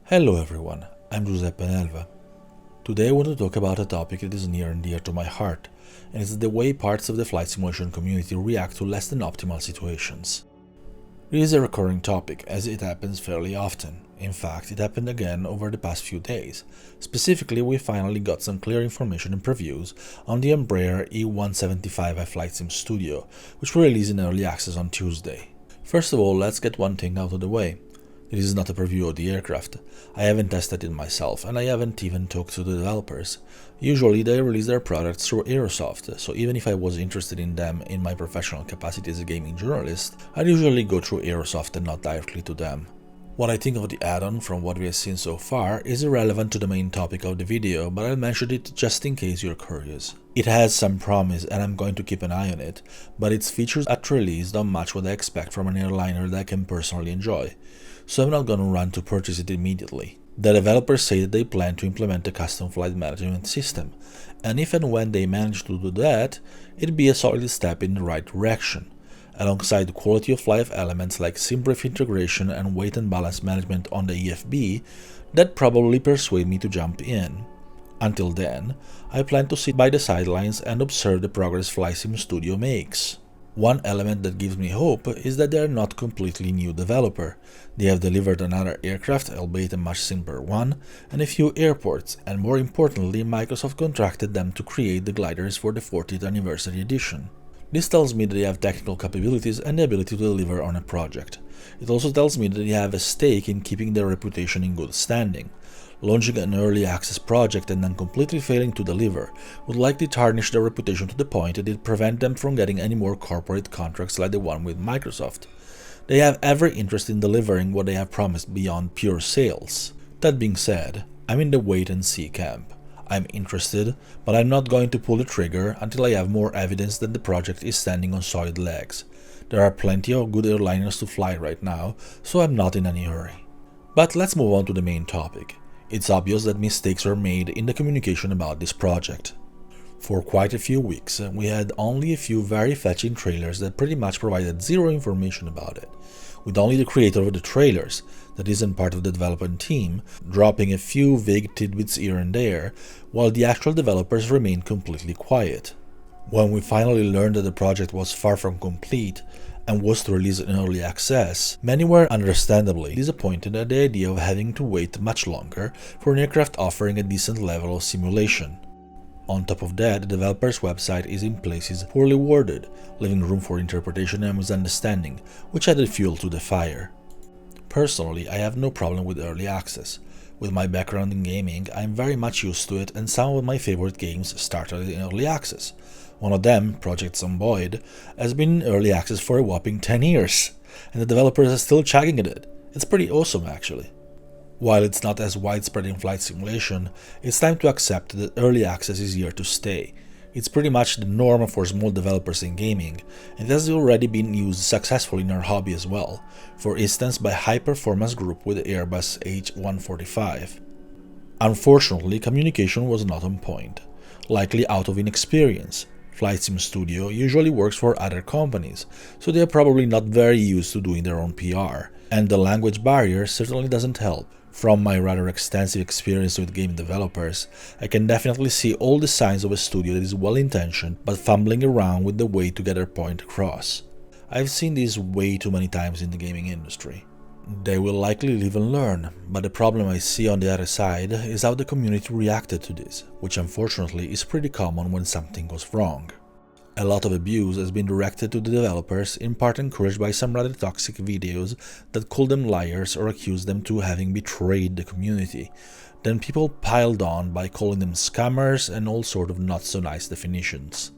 Hello everyone, I'm Giuseppe Nelva. Today I want to talk about a topic that is near and dear to my heart, and it's the way parts of the flight simulation community react to less than optimal situations. It is a recurring topic, as it happens fairly often. In fact, it happened again over the past few days. Specifically, we finally got some clear information and previews on the Embraer E175 Flight Sim Studio, which will release in early access on Tuesday. First of all, let's get one thing out of the way. This is not a preview of the aircraft. I haven't tested it myself, and I haven't even talked to the developers. Usually they release their products through Aerosoft, so even if I was interested in them in my professional capacity as a gaming journalist, I'd usually go through Aerosoft and not directly to them. What I think of the add-on from what we have seen so far is irrelevant to the main topic of the video, but I'll mention it just in case you're curious. It has some promise and I'm going to keep an eye on it, but its features at release don't match what I expect from an airliner that I can personally enjoy, so I'm not gonna run to purchase it immediately. The developers say that they plan to implement a custom flight management system, and if and when they manage to do that, it'd be a solid step in the right direction. Alongside quality of life elements like SimBrief integration and weight and balance management on the EFB, that probably persuade me to jump in. Until then, I plan to sit by the sidelines and observe the progress FlySim Studio makes. One element that gives me hope is that they are not completely new developer. They have delivered another aircraft, albeit a much simpler one, and a few airports, and more importantly, Microsoft contracted them to create the gliders for the 40th anniversary edition. This tells me that they have technical capabilities and the ability to deliver on a project. It also tells me that they have a stake in keeping their reputation in good standing. Launching an early access project and then completely failing to deliver would likely tarnish their reputation to the point that it'd prevent them from getting any more corporate contracts like the one with Microsoft. They have every interest in delivering what they have promised beyond pure sales. That being said, I'm in the wait and see camp. I'm interested, but I'm not going to pull the trigger until I have more evidence that the project is standing on solid legs. There are plenty of good airliners to fly right now, so I'm not in any hurry. But let's move on to the main topic. It's obvious that mistakes were made in the communication about this project. For quite a few weeks, we had only a few very fetching trailers that pretty much provided zero information about it, with only the creator of the trailers, that isn't part of the development team, dropping a few vague tidbits here and there, while the actual developers remained completely quiet. When we finally learned that the project was far from complete and was to release in early access, many were understandably disappointed at the idea of having to wait much longer for an aircraft offering a decent level of simulation. On top of that, the developer's website is in places poorly worded, leaving room for interpretation and misunderstanding, which added fuel to the fire. Personally, I have no problem with early access. With my background in gaming, I am very much used to it, and some of my favorite games started in early access. One of them, Project Zomboid, has been in early access for a whopping 10 years, and the developers are still chugging at it. It's pretty awesome, actually. While it's not as widespread in flight simulation, it's time to accept that early access is here to stay. It's pretty much the norm for small developers in gaming, and it has already been used successfully in our hobby as well, for instance by High Performance Group with the Airbus H145. Unfortunately, communication was not on point, likely out of inexperience. Flight Sim Studio usually works for other companies, so they are probably not very used to doing their own PR, and the language barrier certainly doesn't help. From my rather extensive experience with game developers, I can definitely see all the signs of a studio that is well-intentioned but fumbling around with the way to get their point across. I've seen this way too many times in the gaming industry. They will likely live and learn, but the problem I see on the other side is how the community reacted to this, which unfortunately is pretty common when something goes wrong. A lot of abuse has been directed to the developers, in part encouraged by some rather toxic videos that called them liars or accused them to having betrayed the community. Then people piled on by calling them scammers and all sort of not so nice definitions.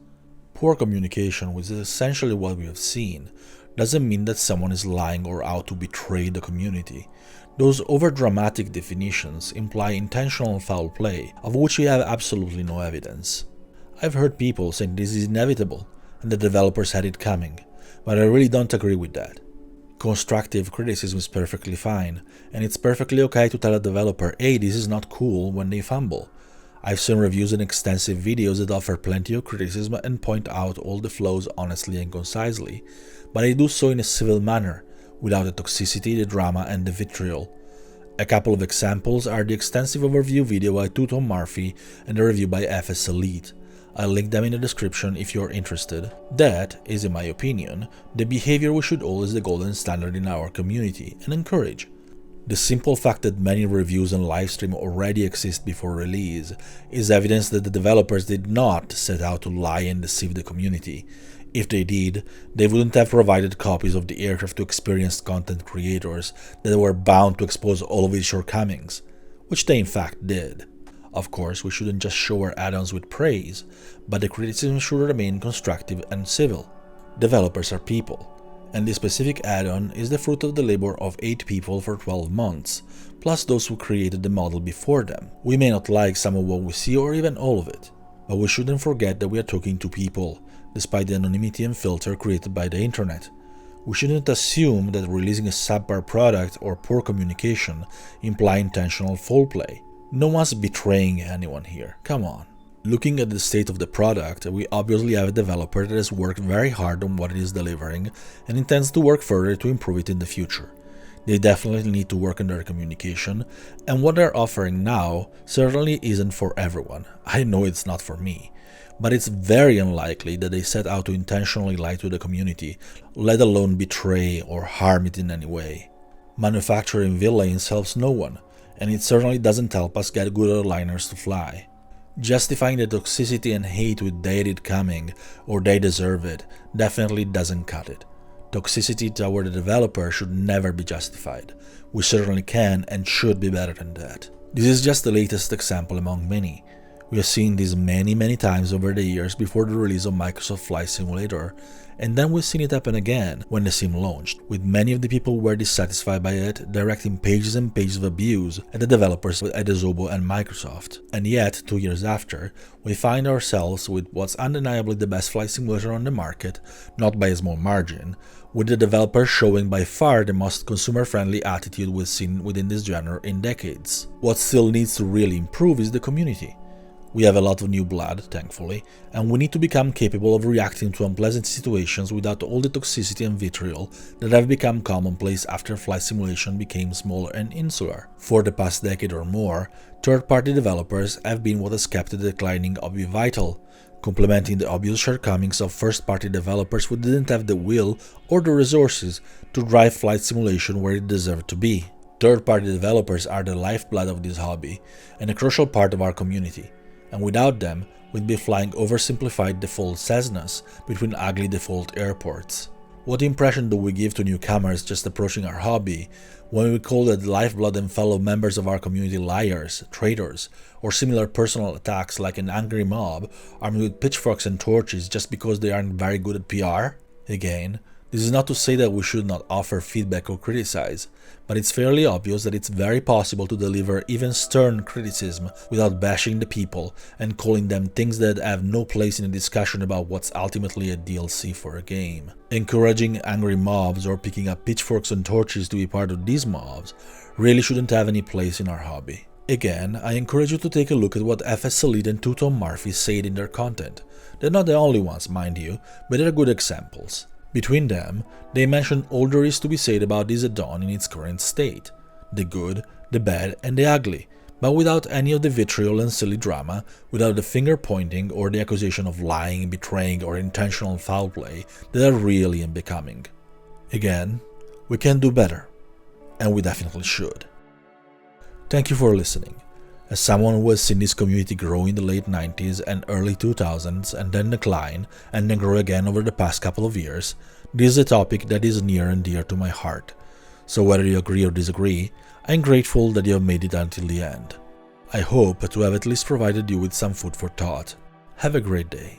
Poor communication, which is essentially what we have seen, doesn't mean that someone is lying or out to betray the community. Those overdramatic definitions imply intentional foul play, of which we have absolutely no evidence. I've heard people saying this is inevitable, and the developers had it coming, but I really don't agree with that. Constructive criticism is perfectly fine, and it's perfectly okay to tell a developer, hey, this is not cool, when they fumble. I've seen reviews and extensive videos that offer plenty of criticism and point out all the flaws honestly and concisely, but they do so in a civil manner, without the toxicity, the drama and the vitriol. A couple of examples are the extensive overview video by Tom Murphy and the review by FS Elite. I'll link them in the description if you're interested. That is, in my opinion, the behavior we should hold as the golden standard in our community and encourage. The simple fact that many reviews and livestream already exist before release is evidence that the developers did not set out to lie and deceive the community. If they did, they wouldn't have provided copies of the aircraft to experienced content creators that were bound to expose all of its shortcomings, which they in fact did. Of course, we shouldn't just show our add-ons with praise, but the criticism should remain constructive and civil. Developers are people, and this specific add-on is the fruit of the labor of 8 people for 12 months, plus those who created the model before them. We may not like some of what we see or even all of it, but we shouldn't forget that we are talking to people, despite the anonymity and filter created by the internet. We shouldn't assume that releasing a subpar product or poor communication imply intentional foul play. No one's betraying anyone here, come on. Looking at the state of the product, we obviously have a developer that has worked very hard on what it is delivering and intends to work further to improve it in the future. They definitely need to work on their communication, and what they're offering now certainly isn't for everyone. I know it's not for me. But it's very unlikely that they set out to intentionally lie to the community, let alone betray or harm it in any way. Manufacturing villains helps no one, and it certainly doesn't help us get good airliners to fly. Justifying the toxicity and hate with "they did coming" or "they deserve it" definitely doesn't cut it. Toxicity toward the developer should never be justified. We certainly can and should be better than that. This is just the latest example among many. We have seen this many times over the years before the release of Microsoft Flight Simulator, and then we've seen it happen again when the sim launched, with many of the people who were dissatisfied by it directing pages and pages of abuse at the developers at Adobe and Microsoft. And yet, 2 years after, we find ourselves with what's undeniably the best flight simulator on the market, not by a small margin, with the developer showing by far the most consumer-friendly attitude we've seen within this genre in decades. What still needs to really improve is the community. We have a lot of new blood, thankfully, and we need to become capable of reacting to unpleasant situations without all the toxicity and vitriol that have become commonplace after flight simulation became smaller and insular. For the past decade or more, third-party developers have been what has kept the declining hobby vital, complementing the obvious shortcomings of first-party developers who didn't have the will or the resources to drive flight simulation where it deserved to be. Third-party developers are the lifeblood of this hobby and a crucial part of our community. And without them, we'd be flying oversimplified default Cessnas between ugly default airports. What impression do we give to newcomers just approaching our hobby when we call the lifeblood and fellow members of our community liars, traitors, or similar personal attacks like an angry mob armed with pitchforks and torches just because they aren't very good at PR? Again, this is not to say that we should not offer feedback or criticize, but it's fairly obvious that it's very possible to deliver even stern criticism without bashing the people and calling them things that have no place in a discussion about what's ultimately a DLC for a game. Encouraging angry mobs or picking up pitchforks and torches to be part of these mobs really shouldn't have any place in our hobby. Again, I encourage you to take a look at what FS Elite and Tom Murphy said in their content. They're not the only ones, mind you, but they're good examples. Between them, they mention all there is to be said about this add-on in its current state, the good, the bad and the ugly, but without any of the vitriol and silly drama, without the finger pointing or the accusation of lying, betraying or intentional foul play that are really unbecoming. Again, we can do better, and we definitely should. Thank you for listening. As someone who has seen this community grow in the late 90s and early 2000s and then decline and then grow again over the past couple of years, this is a topic that is near and dear to my heart. So whether you agree or disagree, I'm grateful that you have made it until the end. I hope to have at least provided you with some food for thought. Have a great day.